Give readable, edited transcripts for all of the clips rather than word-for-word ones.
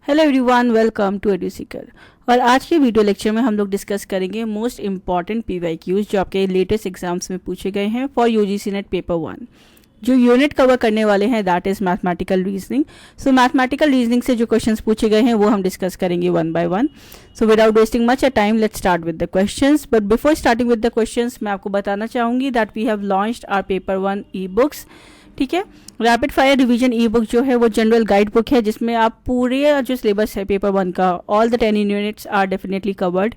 Hello everyone, welcome to Eduseeker. और आज के वीडियो लेक्चर में हम लोग डिस्कस करेंगे मोस्ट इंपॉर्टेंट पीवाईक्यूज जो आपके लेटेस्ट एग्जाम्स में पूछे गए हैं फॉर यूजीसी नेट पेपर 1। जो यूनिट कवर करने वाले हैं that is mathematical reasoning. So mathematical reasoning से जो क्वेश्चंस पूछे गए हैं वो हम डिस्कस करेंगे one by one. So without wasting much time let's start with the questions. But before starting with the questions मैं आपको बताना चाहूँगी that we have launched our paper 1 e books. ठीक है, rapid fire revision e book जो है वो general guide book है जिसमें आप पूरे जो सिलेबस है पेपर 1 का all the 10 units are definitely covered.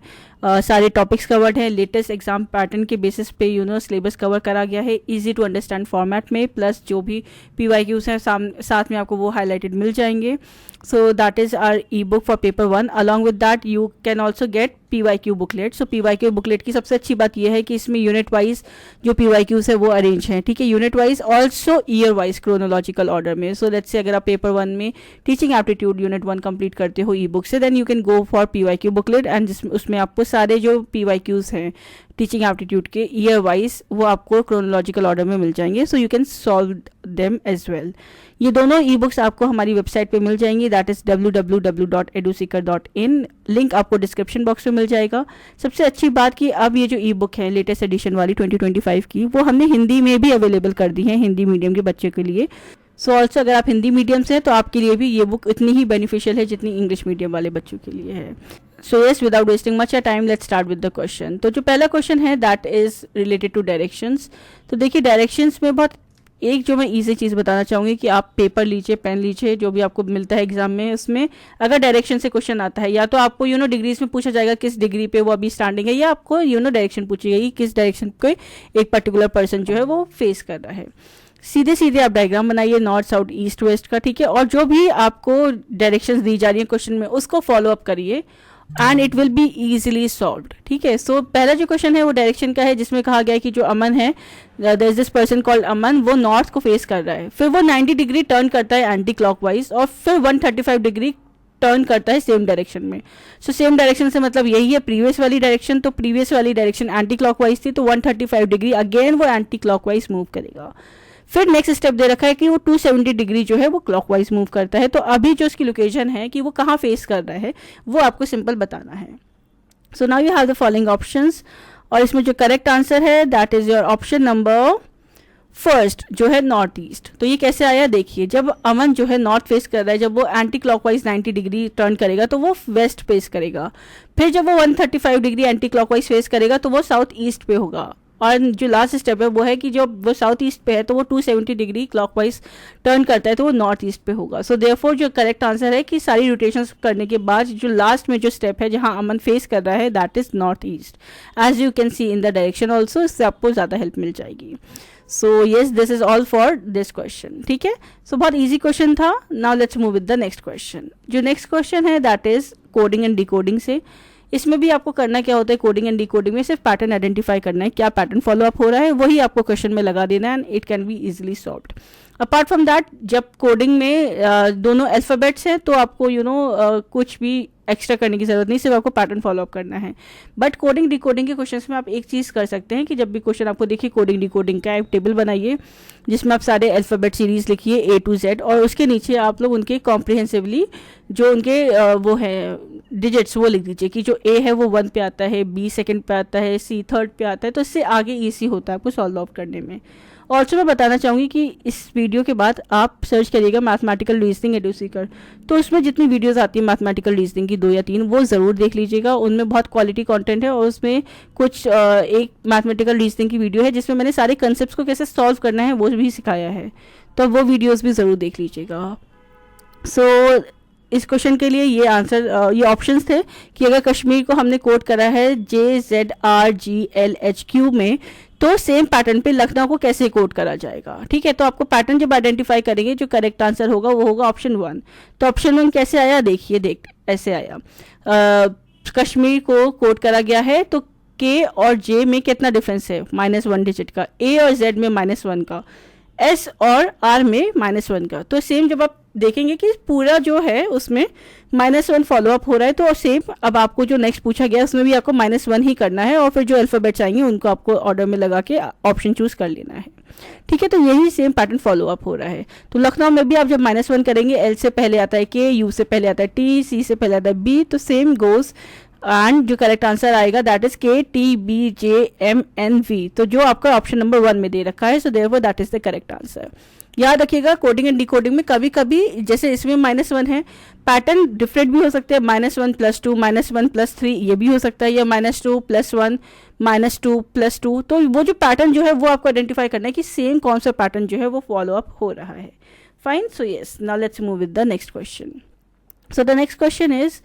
सारे टॉपिक्स कवर्ड हैं, लेटेस्ट एग्जाम पैटर्न के बेसिस पे सिलेबस कवर करा गया है इजी टू अंडरस्टैंड फॉर्मेट में, प्लस जो भी पीवाईक्यूज हैं साथ में आपको वो हाईलाइटेड मिल जाएंगे। So that is our e book for paper 1। Along with that you can also get PYQ booklet. So PYQ booklet की सबसे अच्छी बात यह है कि इसमें यूनिट वाइज जो पीवाईक्यूज है वो अरेंज हैं। ठीक है, unit wise also year wise chronological order में। सो लेट्स से अगर आप पेपर 1 में टीचिंग एप्टीट्यूड यूनिट 1 कंप्लीट करते हो ई बुक से, then you can go for PYQ booklet and उसमें आपको सारे जो पीवाईक्यूज हैं टीचिंग एप्टीट्यूड के ईयर वाइज वो आपको क्रोनोलॉजिकल ऑर्डर में मिल जाएंगे। So you can solve them as well. ये दोनों ई बुक्स आपको हमारी वेबसाइट पे मिल जाएंगी दैट इज www.eduseeker.in। लिंक आपको डिस्क्रिप्शन बॉक्स में मिल जाएगा। सबसे अच्छी बात कि अब ये जो ई बुक है लेटेस्ट एडिशन वाली 2025 की वो हमने हिंदी में भी अवेलेबल कर दी है हिंदी मीडियम के बच्चे के लिए। सो ऑल्सो अगर आप हिंदी मीडियम से हैं तो आपके लिए भी ये बुक इतनी ही बेनिफिशियल है जितनी इंग्लिश मीडियम वाले बच्चों के लिए है। So yes, without wasting much time let's start with the question. तो जो पहला क्वेश्चन है that is related to directions. तो देखिए डायरेक्शंस में बहुत एक जो मैं ईजी चीज़ बताना चाहूँगी कि आप पेपर लीजिए, पेन लीजिए, जो भी आपको मिलता है एग्जाम में उसमें अगर डायरेक्शन से क्वेश्चन आता है या तो आपको डिग्रीज में पूछा जाएगा किस डिग्री पे वो अभी स्टैंडिंग है, या आपको डायरेक्शन पूछी गई किस डायरेक्शन को एक पर्टिकुलर पर्सन जो है वो फेस कर रहा है। सीधे सीधे आप डायग्राम बनाइए नॉर्थ साउथ ईस्ट वेस्ट का। ठीक है, और जो भी आपको डायरेक्शंस दी जा रही है क्वेश्चन में उसको फॉलो अप करिए and it will be easily solved. ठीक है, सो पहला जो क्वेश्चन है वो डायरेक्शन का है जिसमें कहा गया है कि जो अमन है there is this person called Aman, वो नॉर्थ को फेस कर रहा है, फिर वो 90 डिग्री टर्न करता है एंटी क्लॉकवाइज और फिर 135 डिग्री टर्न करता है सेम डायरेक्शन में। सो सेम डायरेक्शन से मतलब यही है प्रीवियस वाली डायरेक्शन, तो प्रीवियस वाली डायरेक्शन एंटी क्लॉकवाइज थी तो 135 डिग्री अगेन वो एंटी क्लॉकवाइज मूव करेगा। फिर नेक्स्ट स्टेप दे रखा है कि वो 270 डिग्री जो है वो क्लॉकवाइज मूव करता है। तो अभी जो उसकी लोकेशन है कि वो कहाँ फेस कर रहा है वो आपको सिंपल बताना है। सो now you have the following options और इसमें जो करेक्ट आंसर है that is your option number first जो है नॉर्थ ईस्ट। तो ये कैसे आया देखिए, जब अमन जो है नॉर्थ फेस कर रहा है, जब वो एंटी क्लॉकवाइज 90 डिग्री टर्न करेगा तो वो वेस्ट फेस करेगा, फिर जब वो 135 डिग्री एंटी क्लॉकवाइज फेस करेगा तो वो साउथ ईस्ट पे होगा, और जो लास्ट स्टेप है वो है कि जो वो साउथ ईस्ट पे है तो वो 270 डिग्री क्लॉकवाइज टर्न करता है तो वो नॉर्थ ईस्ट पे होगा। सो देयरफॉर जो करेक्ट आंसर है कि सारी रोटेशंस करने के बाद जो लास्ट में जो स्टेप है जहां अमन फेस कर रहा है that is north east, as you can see in the direction also. इससे आपको ज़्यादा हेल्प मिल जाएगी। So yes, this is all for this question. ठीक है, सो बहुत ईजी क्वेश्चन था। Now let's move with the next question. जो नेक्स्ट क्वेश्चन है that is coding and decoding से। इसमें भी आपको करना क्या होता है, कोडिंग एंड डिकोडिंग में सिर्फ पैटर्न आइडेंटिफाई करना है, क्या पैटर्न फॉलो अप हो रहा है वही आपको क्वेश्चन में लगा देना है and it can be easily solved. Apart from that जब कोडिंग में दोनों अल्फ़ाबेट्स हैं तो आपको कुछ भी एक्स्ट्रा करने की जरूरत नहीं, सिर्फ आपको पैटर्न फॉलो अप करना है। बट कोडिंग डिकोडिंग के क्वेश्चंस में आप एक चीज़ कर सकते हैं कि जब भी क्वेश्चन आपको देखिए कोडिंग डिकोडिंग का, एक टेबल बनाइए जिसमें आप सारे अल्फ़ाबेट सीरीज लिखिए A to Z और उसके नीचे आप लोग उनके कॉम्प्रिहेंसिवली जो उनके वो है डिजिट्स वो लिख दीजिए कि जो A है वो 1 पे आता है, B सेकंड पे आता है, C थर्ड पे आता है, तो इससे आगे ईजी होता है आपको सॉल्व आउट करने में। ऑल्सो मैं बताना चाहूँगी कि इस वीडियो के बाद आप सर्च करिएगा मैथमेटिकल रीजनिंग एडुसीकर, तो उसमें जितनी वीडियोस आती है मैथमेटिकल रीजनिंग की 2 या 3 वो ज़रूर देख लीजिएगा। उनमें बहुत क्वालिटी कंटेंट है और उसमें कुछ एक मैथमेटिकल रीजनिंग की वीडियो है जिसमें मैंने सारे कंसेप्ट को कैसे सॉल्व करना है वो भी सिखाया है, तो वो वीडियोज़ भी ज़रूर देख लीजिएगा। सो इस क्वेश्चन के लिए ये आंसर ये ऑप्शंस थे कि अगर कश्मीर को हमने कोड करा है JZRGLHQ में तो सेम पैटर्न पे लखनऊ को कैसे कोड करा जाएगा। ठीक है, तो आपको पैटर्न जब आइडेंटिफाई करेंगे जो करेक्ट आंसर होगा वो होगा ऑप्शन 1। तो ऑप्शन 1 कैसे आया देखिए, ऐसे आया कश्मीर को कोड करा गया है तो K और J में कितना डिफरेंस है, -1 डिजिट का, A और Z में -1 का, S और R में -1 का। तो सेम जब आप देखेंगे कि पूरा जो है उसमें -1 फॉलो अप हो रहा है तो सेम अब आपको जो नेक्स्ट पूछा गया उसमें भी आपको -1 ही करना है और फिर जो अल्फ़ाबेट्स आएंगे उनको आपको ऑर्डर में लगा के ऑप्शन चूज कर लेना है। ठीक है, तो यही सेम पैटर्न फॉलो अप हो रहा है। तो लखनऊ में भी आप जब -1 करेंगे, एल से पहले आता है के, यू से पहले आता है टी, सी से पहले आता है बी, तो सेम गोज एंड जो करेक्ट आंसर आएगा दैट इज KTBJMNV, तो जो आपका ऑप्शन नंबर 1 में दे रखा है, so therefore that is the correct answer. याद रखिएगा कोडिंग एंड डिकोडिंग में कभी कभी जैसे इसमें -1 है, पैटर्न डिफरेंट भी हो सकते हैं, -1 + 2 -1 + 3 ये भी हो सकता है, या -2 + 1 -2 + 2, तो वो जो पैटर्न जो है वो आपको आइडेंटिफाई करना है कि सेम कौन सा पैटर्न जो है वो फॉलो अप हो रहा है। Fine, so yes, now let's move with the next question. So the next question is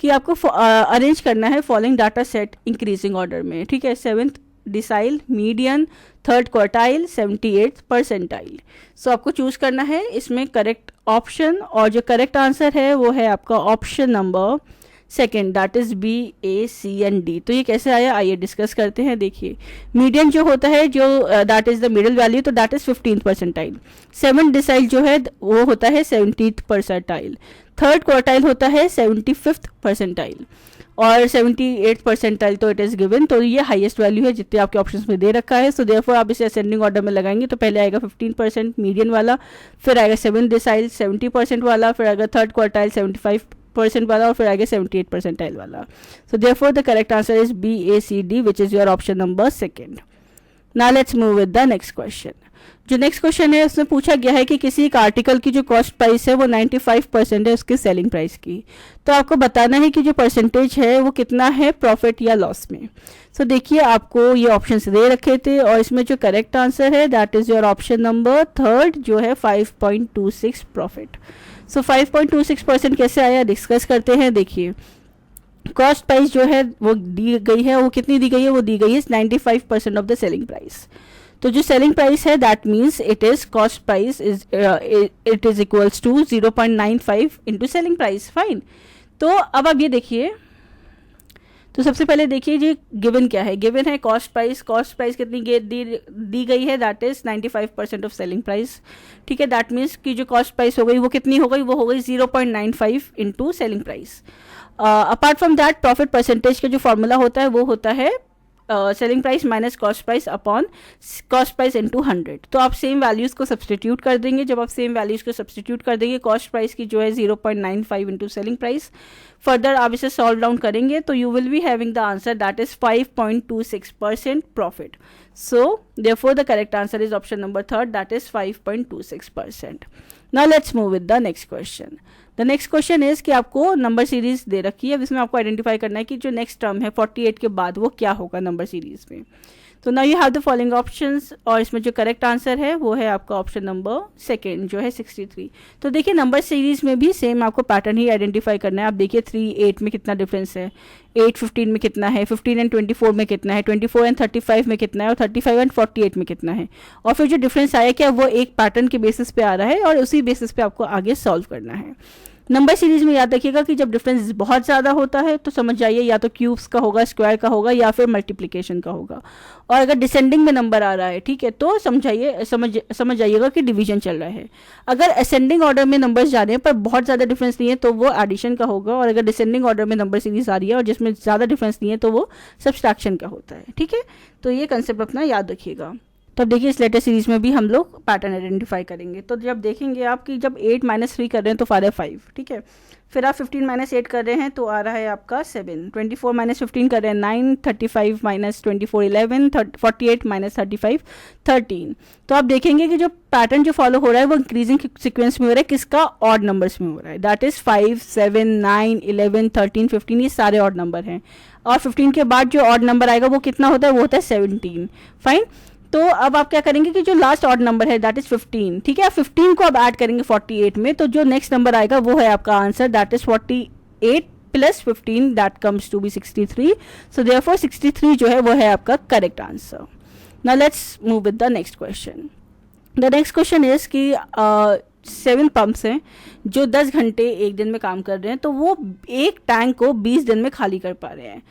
कि आपको अरेंज करना है following data set increasing order में, ठीक है, 7th decile, median, 3rd quartile, 78th percentile. So आपको चूज करना है इसमें करेक्ट ऑप्शन, और जो करेक्ट आंसर है वो है आपका option number 2 that is B, A, C, and D। तो ये कैसे आया आइए डिस्कस करते हैं। देखिए मीडियन जो होता है जो that is the middle value, तो that is 15th percentile. 7th decile जो है वो होता है 70th परसेंटाइल। 3rd क्वार्टाइल होता है 75th परसेंटाइल, और 78th परसेंटाइल तो इट इज गिवन, तो ये हाईएस्ट वैल्यू है जितने आपके ऑप्शंस में दे रखा है। सो देयरफॉर आप इसे असेंडिंग ऑर्डर में लगाएंगे तो पहले आएगा 15% मीडियन वाला, फिर आएगा 7th डिसाइल 70% वाला, फिर आएगा 3rd क्वार्टाइल 75% वाला, और फिर आएगा 78 परसेंटाइल वाला। सो therefore the correct answer is BACD which is your option number 2। Now let's move with the next question. जो नेक्स्ट क्वेश्चन है उसमें पूछा गया है कि किसी एक आर्टिकल की जो कॉस्ट प्राइस है वो 95% है उसके सेलिंग प्राइस की, तो आपको बताना है कि जो परसेंटेज है वो कितना है प्रॉफिट या लॉस में। सो देखिए आपको ये ऑप्शंस दे रखे थे, और इसमें जो करेक्ट आंसर है that is your option number 3 जो है 5.26 प्रॉफिट। सो 5.26% कैसे आया डिस्कस करते हैं। देखिए कॉस्ट प्राइस जो है वो दी गई है, वो कितनी दी गई है, वो दी गई है 95% ऑफ द सेलिंग प्राइस। तो जो सेलिंग प्राइस है that means it is cost price it is equals to 0.95 into selling price. Fine, तो अब आप ये देखिए, तो सबसे पहले देखिए जी गिवन क्या है, गिवन है कॉस्ट प्राइस कितनी दी गई है that is 95% of selling price, ठीक है। दैट मीन्स कि जो कॉस्ट प्राइस हो गई वो कितनी हो गई, वो हो गई 0.95 into selling price. Apart from that profit percentage का जो फॉर्मूला होता है वो होता है selling price minus cost price upon cost price into 100। तो आप सेम वैल्यूज को सब्सटीट्यूट कर देंगे। जब आप सेम वैल्यूज को सब्सटीट्यूट कर देंगे, कॉस्ट प्राइस की जो है 0.95 इंटू सेलिंग प्राइस, फर्दर आप इसे सॉल्व डाउन करेंगे तो you will be having the answer that is 5.26% profit. So therefore the correct answer is option number 3 that is 5.26%। Now let's move with the next question. The next question is कि आपको number series दे रखी है, जिसमें आपको identify करना है कि जो नेक्स्ट टर्म है 48 के बाद वो क्या होगा नंबर सीरीज में। तो now you have the following options, और इसमें जो करेक्ट आंसर है वो है आपका ऑप्शन नंबर 2 जो है 63। तो देखिए नंबर सीरीज में भी सेम आपको पैटर्न ही आइडेंटिफाई करना है। आप देखिए 3 8 में कितना डिफरेंस है, 8 15 में कितना है, 15 एंड 24 में कितना है, 24 एंड 35 में कितना है, और 35 एंड 48 में कितना है, और फिर जो डिफरेंस आया क्या वो एक पैटर्न के बेसिस पे आ रहा है, और उसी बेसिस पे आपको आगे सॉल्व करना है। नंबर सीरीज में याद रखिएगा कि जब डिफरेंस बहुत ज़्यादा होता है तो समझ जाइए या तो क्यूब्स का होगा, स्क्वायर का होगा, या फिर मल्टीप्लिकेशन का होगा। और अगर डिसेंडिंग में नंबर आ रहा है, ठीक है, तो समझ जाइएगा कि डिवीजन चल रहा है। अगर असेंडिंग ऑर्डर में नंबर्स जा रहे हैं पर बहुत ज़्यादा डिफरेंस नहीं है तो वो एडिशन का होगा, और अगर डिसेंडिंग ऑर्डर में नंबर सीरीज आ रही है और जिसमें ज़्यादा डिफरेंस नहीं है तो वो सब्सट्रैक्शन का होता है, ठीक है। तो ये कंसेप्ट अपना याद रखिएगा। तो अब देखिए इस लेटर सीरीज में भी हम लोग पैटर्न आइडेंटिफाई करेंगे। तो जब देखेंगे आप कि जब 8 - 3 कर रहे हैं तो आ रहा है 5, ठीक है। फिर आप 15 - 8 कर रहे हैं तो आ रहा है आपका 7, 24 - 15 कर रहे हैं 9, 35 - 24 11, 48 - 35 13। तो आप देखेंगे कि जो पैटर्न जो फॉलो हो रहा है वो इंक्रीजिंग सीक्वेंस में हो रहा है, किसका, ऑड नंबर्स में हो रहा है। दैट इज 5 7 9 11 13 15 ये सारे ऑड नंबर हैं, और 15 के बाद जो ऑड नंबर आएगा वो कितना होता है, वो होता है 17। फाइन, तो अब आप क्या करेंगे कि जो लास्ट ऑड नंबर है दैट इज 15, ठीक है, 15 को अब ऐड करेंगे 48 में, तो जो नेक्स्ट नंबर आएगा वो है आपका answer that is 48 + 15 that comes to be 63। So therefore 63 जो है वो है आपका correct answer. Now let's move with the next question. The next question is कि 7 पंप्स हैं जो 10 घंटे एक दिन में काम कर रहे हैं, तो वो एक टैंक को 20 दिन में खाली कर पा रहे हैं।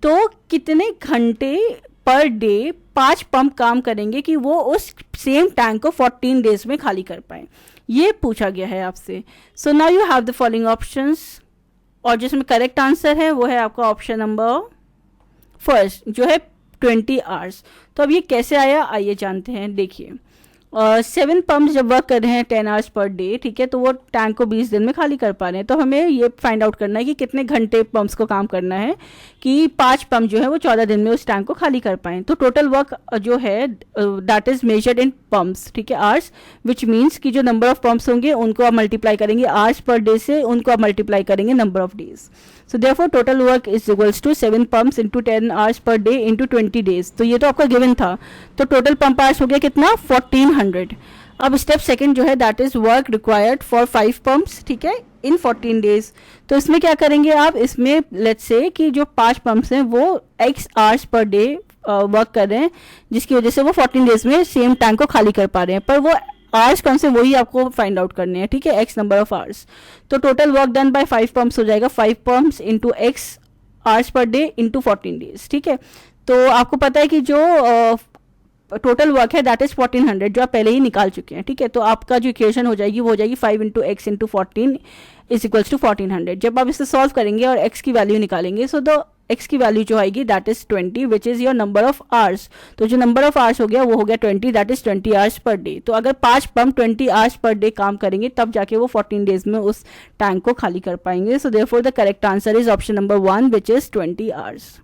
तो कितने घंटे पर डे 5 पंप काम करेंगे कि वो उस सेम टैंक को 14 डेज में खाली कर पाए, ये पूछा गया है आपसे। सो now you have the following options, और जिसमें करेक्ट आंसर है वो है आपका ऑप्शन नंबर 1 जो है 20 आवर्स। तो अब ये कैसे आया आइए जानते हैं। देखिए 7 पंप जब वर्क कर रहे हैं 10 आवर्स पर डे, ठीक है, तो वो टैंक को 20 दिन में खाली कर पा रहे हैं। तो हमें ये फाइंड आउट करना है कि कितने घंटे पंप्स को काम करना है कि 5 पंप जो है वो 14 दिन में उस टैंक को खाली कर पाएँ। तो टोटल वर्क जो है that is measured in pumps, ठीक है, आवर्स, विच मीन्स कि जो नंबर ऑफ पंप्स होंगे उनको आप मल्टीप्लाई करेंगे आवर्स पर डे से, उनको आप मल्टीप्लाई करेंगे number of days. So therefore total work is equals to 7 pumps into 10 hours per day into 20 days. तो ये तो आपका गिवन था, तो टोटल पंप आवर्स हो गया कितना 1400। अब स्टेप सेकंड जो है that is work required for 5 pumps, ठीक है, इन 14 डेज। तो इसमें क्या करेंगे आप, इसमें लेट्स से कि जो 5 पंप्स हैं वो x hours per day work कर रहे हैं, जिसकी वजह से वो 14 डेज में सेम टैंक को खाली कर पा रहे हैं, पर वो आवर्स कौन से वही आपको फाइंड आउट करने हैं, ठीक है, x नंबर ऑफ आवर्स। तो total work done by 5 pumps हो जाएगा 5 pumps into x hours per day into 14 days, ठीक है। तो आपको पता है कि जो टोटल वर्क है दैट इज 1400 जो आप पहले ही निकाल चुके हैं, ठीक है। तो आपका जो इक्वेशन हो जाएगी वो हो जाएगी 5 into x into 14 is equals to 1400। जब आप इसे सॉल्व करेंगे और x की वैल्यू निकालेंगे, सो द x की वैल्यू जो आएगी that is 20 which is your number of hours. तो जो नंबर ऑफ आवर्स हो गया वो हो गया 20, that is 20 hours per day. तो अगर 5 पंप 20 आवर्स पर डे काम करेंगे तब जाके वो 14 डेज में उस टैंक को खाली कर पाएंगे। सो therefore the correct answer is option number 1 which is 20 hours.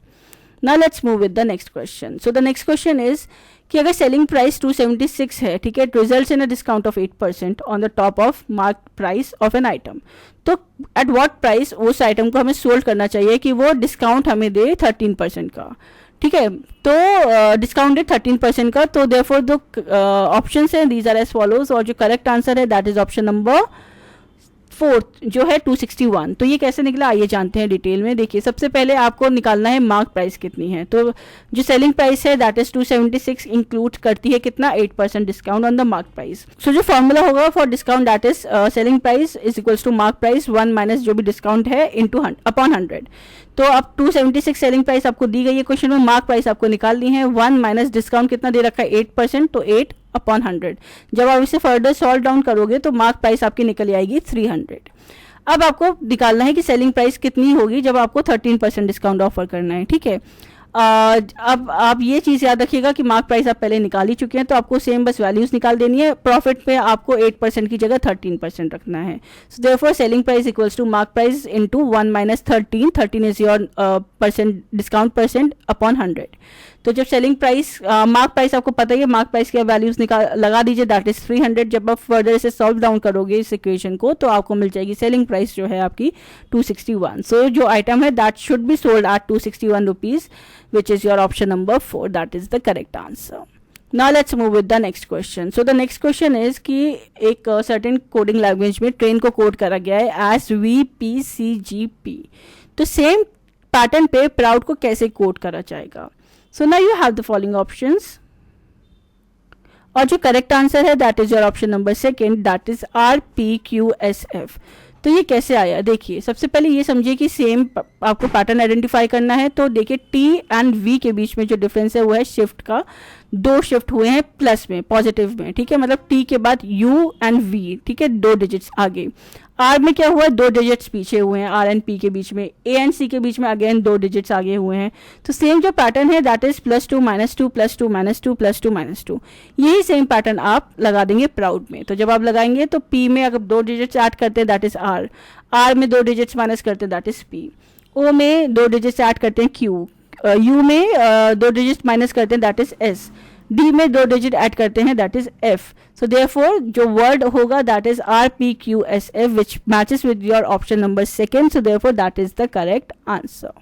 Now let's move with the next question. So the next question is कि अगर सेलिंग प्राइस 276 है, ठीक है, results in a discount of 8% on the top of mark price of an item, तो at what price उस item को हमें sold करना चाहिए कि वो डिस्काउंट हमें दे 13% का, ठीक है। तो डिस्काउंट दे 13% का। तो देयरफॉर दो ऑप्शंस हैं, दीज आर एज फॉलोज, और जो करेक्ट आंसर है दैट इज ऑप्शन नंबर 4 जो है 261। तो ये कैसे निकला आइए जानते हैं डिटेल में। देखिए सबसे पहले आपको निकालना है मार्क प्राइस कितनी है। तो जो सेलिंग प्राइस है दैट इज 276 इंक्लूड करती है कितना 8% discount on the mark price. So जो फॉर्मूला होगा for discount that is selling price is equals to mark price 1 minus जो भी डिस्काउंट है इंटू अपॉन 100। तो अब 276 सेलिंग प्राइस आपको दी गई है क्वेश्चन में, मार्क प्राइस आपको निकालनी है, 1 माइनस डिस्काउंट कितना दे रखा है 8%, तो 8 अपॉन 100। जब आप इसे फर्दर सॉल्व डाउन करोगे तो मार्क प्राइस आपकी निकल आएगी 300। अब आपको निकालना है कि सेलिंग प्राइस कितनी होगी जब आपको 13% डिस्काउंट ऑफर करना है, ठीक है। अब आप ये चीज़ याद रखिएगा कि मार्क प्राइस आप पहले निकाल ही चुके हैं, तो आपको सेम बस वैल्यूज निकाल देनी है। प्रॉफिट पे आपको 8% की जगह 13% रखना है। So therefore selling price equals to mark price into 1 minus 13 is your percent discount percent upon 100। तो जब सेलिंग प्राइस मार्क प्राइस आपको पता ही है, मार्क प्राइस के वैल्यूज लगा दीजिए दैट इज 300। जब आप फर्दर इसे सॉल्व डाउन करोगे इस इक्वेशन को तो आपको मिल जाएगी सेलिंग प्राइस जो है आपकी 261। सो जो आइटम है that should be sold at 261 rupees which is your option number 4, that is the correct answer. Now let's move with the next question. So the next question is कि एक certain coding language में train को code करा गया है as VPCGP। तो same pattern पे proud को कैसे कोड करा जाएगा। So now you have the following options, और जो करेक्ट आंसर है that is your option number 2 that is RPQSF। तो ये कैसे आया, देखिए सबसे पहले ये समझिए कि सेम आपको पैटर्न आइडेंटिफाई करना है। तो देखिए T एंड V के बीच में जो डिफरेंस है वो है शिफ्ट का, 2 शिफ्ट हुए हैं प्लस में पॉजिटिव में, ठीक है, मतलब T के बाद U एंड V, ठीक है, 2 डिजिट्स आगे। R में क्या हुआ है 2 डिजिट्स पीछे हुए हैं R एंड P के बीच में, A एंड C के बीच में अगेन 2 डिजिट्स आगे हुए हैं। तो सेम जो पैटर्न है दैट इज +2 -2 +2 -2 +2 -2, यही सेम पैटर्न आप लगा देंगे प्राउड में। तो जब आप लगाएंगे तो P में अगर 2 डिजिट्स ऐड करते हैं दैट इज R में 2 डिजिट्स माइनस करते हैं दैट इज P, O में 2 डिजिट्स ऐड करते हैं Q, U में 2 डिजिट माइनस करते हैं दैट इज S, D में 2 डिजिट ऐड करते हैं that is F। So therefore जो वर्ड होगा that is RPQSF which matches with your option number 2, so therefore that is the correct answer.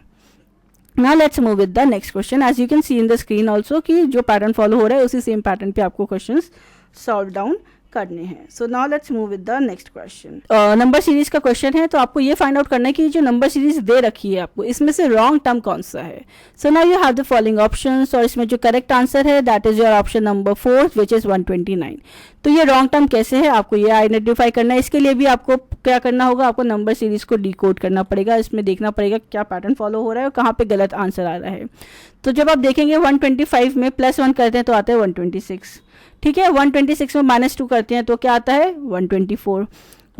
Now let's move with the next question. As you can see in the screen also कि जो pattern follow हो रहा है उसी same pattern पे आपको questions solve down करने हैं। सो now let's move with the next question. Number series का क्वेश्चन है, तो आपको ये फाइंड आउट करना है कि जो नंबर सीरीज दे रखी है आपको इसमें से रॉन्ग टर्म कौन सा है। सो now you have the following options, और इसमें जो करेक्ट आंसर है that is your option number 4 which is 129। तो ये रॉन्ग टर्म कैसे है आपको ये आइडेंटिफाई करना है। इसके लिए भी आपको क्या करना होगा, आपको नंबर सीरीज को डिकोड करना पड़ेगा, इसमें देखना पड़ेगा क्या पैटर्न फॉलो हो रहा है और कहाँ पे गलत आंसर आ रहा है। तो जब आप देखेंगे 125 में +1 करते हैं तो आता है 126, ठीक है, 126 में -2 करते हैं तो क्या आता है 124,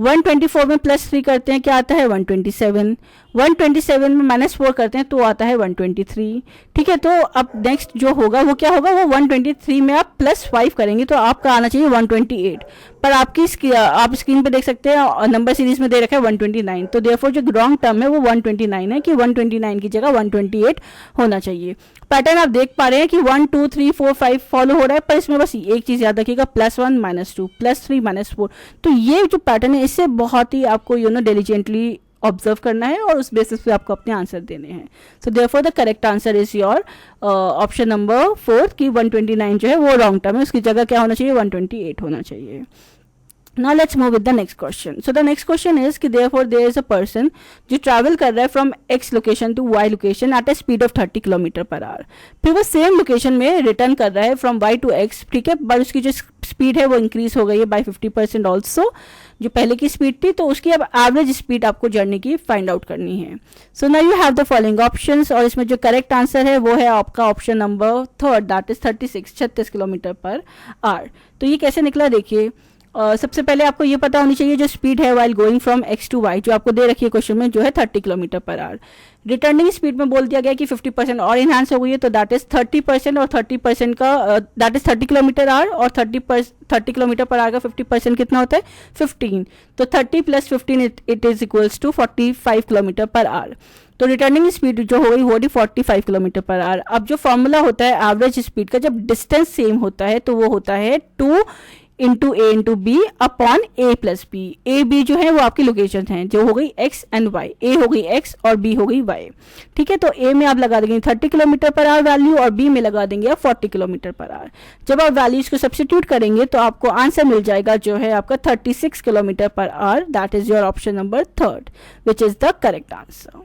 124 में +3 करते हैं क्या आता है 127, 127 में -4 करते हैं तो आता है 123। ठीक है, तो अब नेक्स्ट जो होगा वो क्या होगा, वो 123 में आप +5 करेंगे तो आपका आना चाहिए 128, पर आप स्क्रीन पे देख सकते हैं नंबर सीरीज में दे रखा है 129, तो देयरफॉर जो रॉन्ग टर्म है वो 129 है कि 129 की जगह 128 होना चाहिए। पैटर्न आप देख पा रहे हैं कि 1 2 3 4 5 फॉलो हो रहा है, पर इसमें बस एक चीज़ याद रखिएगा +1 -2 +3 -4, तो ये जो पैटर्न है इससे बहुत ही आपको डिलिजेंटली ऑब्जर्व करना है और उस बेसिस पे आपको अपने आंसर देने हैं। सो therefore the correct answer is your option number 4 कि 129 जो है वो रॉन्ग टर्म है, उसकी जगह क्या होना चाहिए 128 होना चाहिए। Now let's move with the next question. So the next question is कि therefore there is a person जो travel कर रहा है from X location to Y location at a speed of 30 km/h, फिर वो सेम लोकेशन में return कर रहा है from Y to X, ठीक है, बट उसकी जो स्पीड है वो इंक्रीज हो गई है by 50% ऑल्सो, जो पहले की स्पीड थी, तो उसकी अब एवरेज स्पीड आपको जर्नी की फाइंड आउट करनी है। सो now you have the following options, और इसमें जो करेक्ट आंसर है वो है आपका option number 3 that is 36 km/h। तो ये कैसे निकला देखिए, सबसे पहले आपको ये पता होनी चाहिए जो स्पीड है while going from X to Y जो आपको दे रखी है क्वेश्चन में जो है 30 km/h। रिटर्निंग स्पीड में बोल दिया गया कि 50% और इनहांस हो गई है, तो दैट इज 30% और 30% का दैट इज 30 km/h और 30 km/h का 50% कितना होता है 15, तो 30 + 15 it is equals to 45 km/h। तो रिटर्निंग स्पीड जो हो गई वो 45 km/h। अब जो फॉर्मूला होता है एवरेज स्पीड का, जब डिस्टेंस सेम होता है तो वो होता है 2 into a into b upon a plus b. A b जो है वो आपकी लोकेशन है, जो हो गई एक्स एंड वाई, ए हो गई एक्स और बी हो गई वाई। ठीक है, तो ए में आप लगा देंगे 30 km/h वैल्यू और बी में लगा देंगे आप 40 km/h। जब आप वैल्यूज को सब्स्टिट्यूट करेंगे तो आपको आंसर मिल जाएगा जो है आपका 36 km/h। That is your option number 3 which is the correct answer.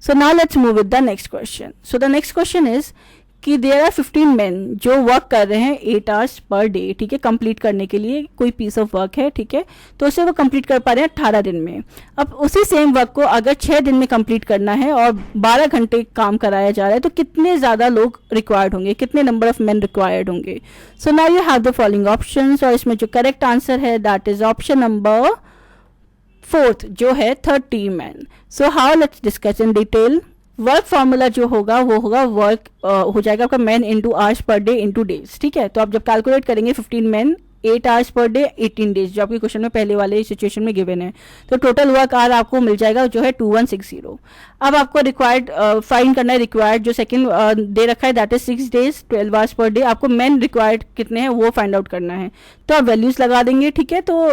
So now let's move with the next question. So the next question is कि देयर आर 15 men जो वर्क कर रहे हैं 8 hours पर डे, ठीक है, complete करने के लिए कोई पीस ऑफ वर्क है, ठीक है, तो उसे वो कंप्लीट कर पा रहे हैं 18 दिन में। अब उसी सेम वर्क को अगर 6 दिन में कंप्लीट करना है और 12 घंटे काम कराया जा रहा है तो कितने ज़्यादा लोग रिक्वायर्ड होंगे, कितने नंबर ऑफ मैन रिक्वायर्ड होंगे। सो now you have the following options, और इसमें जो करेक्ट आंसर है दैट इज ऑप्शन नंबर 4 जो है 30 man. So how let's discuss in detail. Work formula जो होगा वो होगा वर्क हो जाएगा आपका man into hours per day into days. ठीक है, तो आप जब कैलकुलेट करेंगे 15 man 8 hours per day 18 days जो आपके क्वेश्चन में पहले वाले सिचुएशन में गिवन है, तो टोटल वर्क आवर आपको मिल जाएगा जो है 2160। अब आपको रिक्वायर्ड फाइंड करना है, रिक्वायर्ड जो सेकंड दे रखा है that is 6 days 12 hours per day. आपको मैन रिक्वायर्ड कितने हैं वो फाइंड आउट करना है, तो आप वैल्यूज लगा देंगे। ठीक है, तो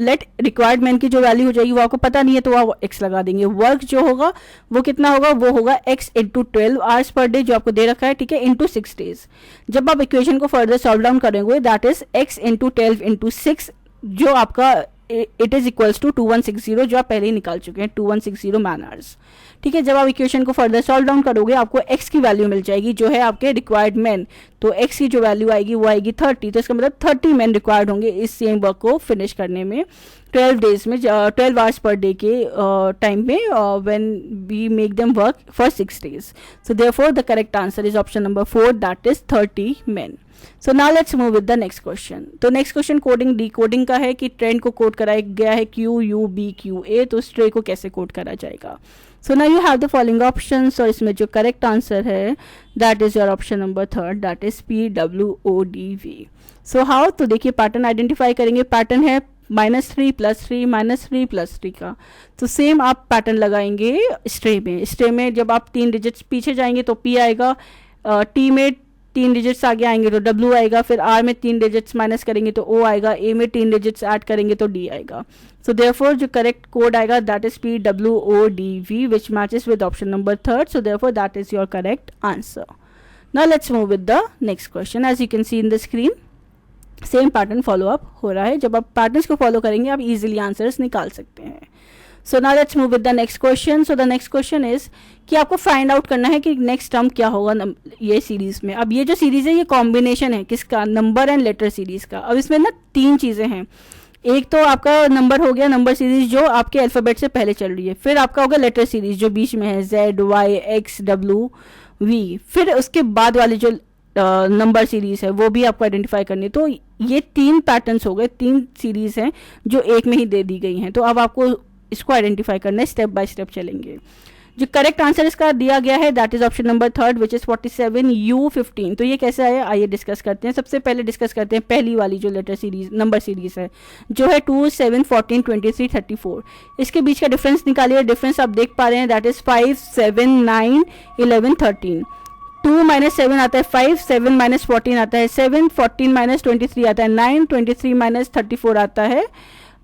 लेट रिक्वायर्ड मैन की जो वैल्यू हो जाएगी वो आपको पता नहीं है तो आप एक्स लगा देंगे। वर्क जो होगा वो कितना होगा, वो होगा x into 12 hours per day जो आपको दे रखा है, ठीक है, इंटू 6 days। जब आप इक्वेशन को फर्दर सॉल्व डाउन करेंगे that is x into 12 into 6 जो आपका इट इज इक्वल्स टू 2160 जो आप पहले ही निकाल चुके हैं 2160 मैन आवर्स। ठीक है, जब आप इक्वेशन को फर्दर सॉल्व डाउन करोगे आपको x की वैल्यू मिल जाएगी जो है आपके रिक्वायर्ड मैन, तो x की जो वैल्यू आएगी वो आएगी 30, तो इसका मतलब 30 मैन रिक्वायर्ड होंगे इस सेम वर्क को फिनिश करने में 12 days में 12 hours पर डे के टाइम में when we make them work for 6 days। So therefore the correct answer is option number 4 that is 30 man. So now let's move with the next question. तो next question coding डी कोडिंग का है कि trend को code कराया गया है Q U B Q A, तो इस ट्रे को कैसे कोड करा जाएगा। So now you have the following options, और इसमें जो करेक्ट आंसर है that is your option number 3 that is PWODV। So how, तो देखिए पैटर्न आइडेंटिफाई करेंगे। पैटर्न है -3 + 3 -3 + 3 का, तो सेम आप पैटर्न लगाएंगे स्ट्रे में। स्ट्रे में जब आप 3 डिजिट्स पीछे जाएंगे तो P आएगा, T में 3 डिजिट्स आगे आएंगे तो W आएगा, फिर R में 3 डिजिट्स माइनस करेंगे तो O आएगा, A में 3 डिजिट्स ऐड करेंगे तो D आएगा। सो देयरफॉर जो करेक्ट कोड आएगा that is PWODV which matches with option number 3, so therefore that is your correct answer. Now let's move with the next question. As you can see in the screen same pattern follow up हो रहा है। जब आप patterns को follow करेंगे आप easily answers निकाल सकते हैं। सो now let's move with the next question. So the next question is कि आपको फाइंड आउट करना है कि नेक्स्ट टर्म क्या होगा ये सीरीज में। अब ये जो सीरीज है ये कॉम्बिनेशन है किसका, नंबर एंड लेटर सीरीज का। अब इसमें ना 3 चीजें हैं, एक तो आपका नंबर हो गया, नंबर सीरीज जो आपके अल्फाबेट से पहले चल रही है, फिर आपका होगा लेटर सीरीज जो बीच में है Z Y X W V, फिर उसके बाद वाली जो नंबर सीरीज है वो भी आपको आइडेंटिफाई करनी है। तो ये 3 पैटर्न्स हो गए, 3 सीरीज हैं जो एक में ही दे दी गई हैं। तो अब आपको इसको आइडेंटिफाई करना है, स्टेप बाय स्टेप चलेंगे। जो करेक्ट आंसर इसका दिया गया है that is option number 3 which is 47U15। तो ये कैसे आया आइए डिस्कस करते हैं। सबसे पहले डिस्कस करते हैं पहली वाली जो लेटर सीरीज नंबर सीरीज है जो है 2, 7, 14, 23, 34। इसके बीच का डिफरेंस निकालिए। डिफरेंस आप देख पा रहे हैं दैट इज 5, 7, 9, 11, 13। 2 - 7 आता है 5, 7 - 14 आता है 7, 14 - 23 आता है 9, 23 - 34 आता है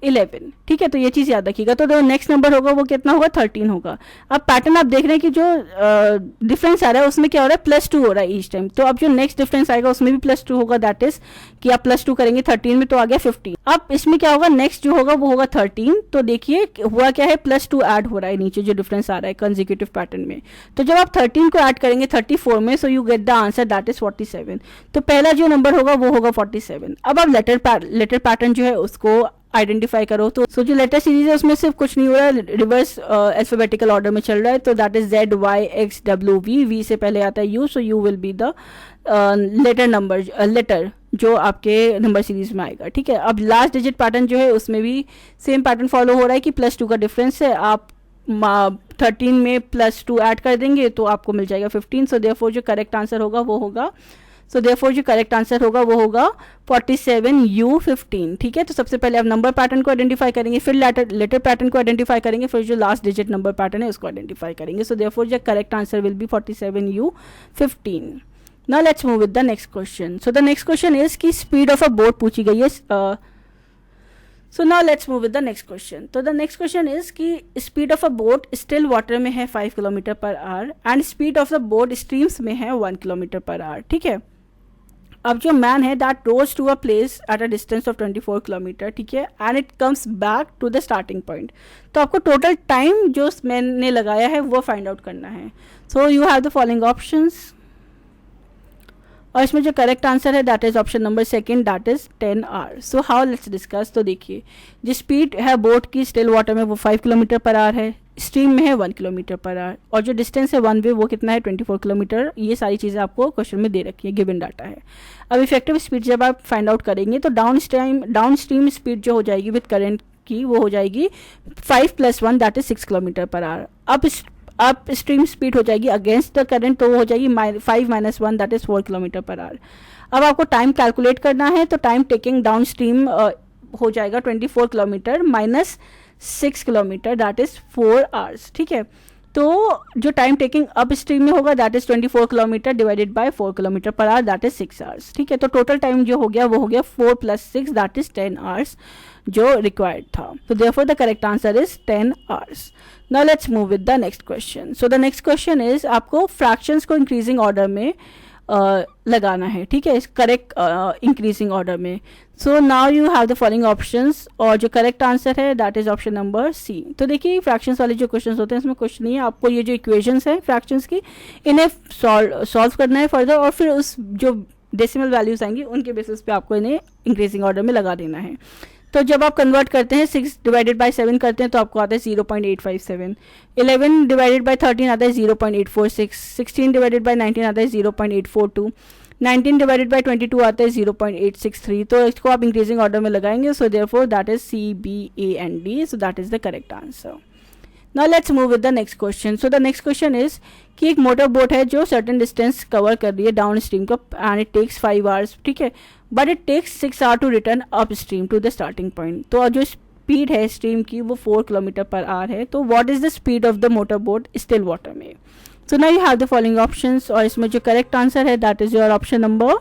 11। ठीक है, तो ये चीज़ याद रखिएगा। तो जो नेक्स्ट नंबर होगा वो कितना होगा 13 होगा। अब पैटर्न आप देख रहे हैं कि जो डिफरेंस आ रहा है उसमें क्या हो रहा है +2 हो रहा है ईच टाइम। तो अब जो नेक्स्ट डिफरेंस आएगा उसमें भी +2 होगा, दैट इज कि आप +2 करेंगे 13 में तो आ गया 15। अब इसमें क्या होगा नेक्स्ट जो होगा वो होगा 13। तो देखिए हुआ क्या है +2 ऐड हो रहा है नीचे जो डिफरेंस आ रहा है कंसेक्यूटिव पैटर्न में। तो जब आप 13 को ऐड करेंगे 34 में so you get the answer that is 47। तो पहला जो नंबर होगा वो होगा 47। अब आप लेटर पैटर्न जो है उसको आइडेंटिफाई करो। तो जो लेटर सीरीज है उसमें सिर्फ कुछ नहीं हो रहा है, रिवर्स अल्फाबेटिकल ऑर्डर में चल रहा है। तो दैट इज ZYXWV, V से पहले आता है U, so U will be the letter जो आपके नंबर सीरीज में आएगा। ठीक है, अब लास्ट डिजिट पैटर्न जो है उसमें भी सेम पैटर्न फॉलो हो रहा है कि +2 का डिफरेंस है। आप 13 में +2 ऐड कर देंगे तो आपको मिल जाएगा 15। सो देयरफॉर जो करेक्ट आंसर होगा वो होगा 47U15। ठीक है, तो सबसे पहले आप नंबर पैटर्न को आइडेंटिफाई करेंगे, फिर लेटर पैटर्न को आइडेंटिफाई करेंगे, फिर जो लास्ट डिजिट नंबर पैटर्न है उसको आइडेंटिफाई करेंगे। सो देयरफॉर जो correct answer will be 47U15। Now let's move with the next question. So the next question is कि स्पीड ऑफ अ बोट पूछी गई है। सो now let's move with the next question. तो the next question is कि speed of a boat still water में है 5 km/h and speed of the boat streams में है 1 km/h। ठीक है, अब जो मैन है that rows to a place at a distance of 24 kilometre. ठीक है, and it comes back to the starting point. तो आपको टोटल टाइम जो उस मैन ने लगाया है वो फाइंड आउट करना है। So you have the following options और इसमें जो करेक्ट आंसर है that is option number 2 that is 10 hours. So how let's discuss. तो देखिए जो स्पीड है बोट की स्टिल वाटर में वो 5 km/h है, स्ट्रीम में है 1 km/h और जो डिस्टेंस है वन वे वो कितना है 24 किलोमीटर। ये सारी चीज़ें आपको क्वेश्चन में दे रखी है, गिवन डाटा है। अब इफेक्टिव स्पीड जब आप फाइंड आउट करेंगे तो डाउन स्ट्रीम स्पीड जो हो जाएगी विद करंट की वो हो जाएगी 5 + 1 दैट इज 6 km/h। अब स्ट्रीम स्पीड हो जाएगी अगेंस्ट द करंट तो वो हो जाएगी 5 - 1 दैट इज 4 km/h। अब आपको टाइम कैलकुलेट करना है तो टाइम टेकिंग डाउन स्ट्रीम हो जाएगा 24 kilometre minus 6 kilometre that is 4 hours. ठीक है, तो जो टाइम टेकिंग अप स्ट्रीम में होगा that is 24 kilometre divided by 4 km/h that is 6 hours. ठीक है, तो टोटल टाइम जो हो गया वो हो गया 4 + 6 दैट इज 10 आवर्स जो रिक्वायर्ड था। तो therefore the correct answer is 10 hours. Now let's move with the next question. So the next question is आपको फ्रैक्शंस को इंक्रीजिंग ऑर्डर में लगाना है। ठीक है, करेक्ट इंक्रीजिंग ऑर्डर में। So now you have the following options और जो करेक्ट आंसर है that is option number C. तो देखिए फ्रैक्शंस वाले जो क्वेश्चंस होते हैं इसमें कुछ नहीं है, आपको ये जो इक्वेशंस है फ्रैक्शंस की इन्हें सॉल्व करना है फर्दर और फिर उस जो डेसिमल वैल्यूज आएंगी उनके बेसिस पे आपको इन्हें इंक्रीजिंग ऑर्डर में लगा देना है। तो जब आप कन्वर्ट करते हैं 6 डिवाइडेड बाय 7 करते हैं तो आपको आता है 0.857। 11 डिवाइडेड बाय 13 आता है 0.846। 16 डिवाइडेड बाय 19 आता है 0.842। 19 डिवाइडेड बाय 22 आता है 0.863। तो इसको आप इंक्रीजिंग ऑर्डर में लगाएंगे। सो therefore that is CBAND। So that is the correct answer. Now let's move with the next question. So the next question is कि एक मोटर बोट है जो सर्टेन डिस्टेंस कवर कर रही है डाउन स्ट्रीम को एंड इट टेक्स 5 आवर्स। ठीक है, but it takes 6 hour to return upstream to the starting point. तो जो स्पीड है स्ट्रीम की वो 4 km/h है। तो what is the speed of the motor boat still water में। So now you have the following options और इसमें जो करेक्ट आंसर है that is your option number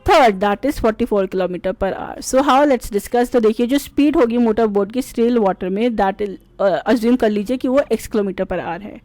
3 that is 44 km/h। So how let's discuss. तो देखिए जो speed होगी motor boat की स्टिल वाटर में दैट अज्यूम कर लीजिए कि वो x km/h है।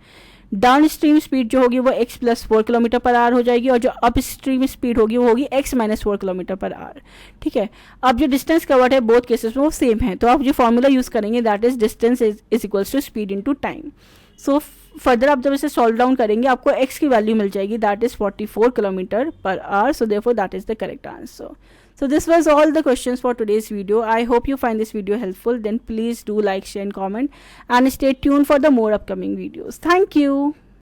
डाउन स्ट्रीम स्पीड जो होगी वो x + 4 km/h हो जाएगी और जो अप स्ट्रीम स्पीड होगी वो होगी x - 4 km/h। ठीक है, अब जो डिस्टेंस कवर्ड है बोथ केसेस में वो सेम है। तो आप जो फॉर्मूला यूज करेंगे that is distance is equals to speed into time. So further आप जब इसे सॉल्व डाउन करेंगे आपको x की वैल्यू मिल जाएगी that is 44 km/h। So therefore that is the correct answer. So this was all the questions for today's video. I hope you find this video helpful. Then please do like, share and comment and stay tuned for the more upcoming videos. Thank you.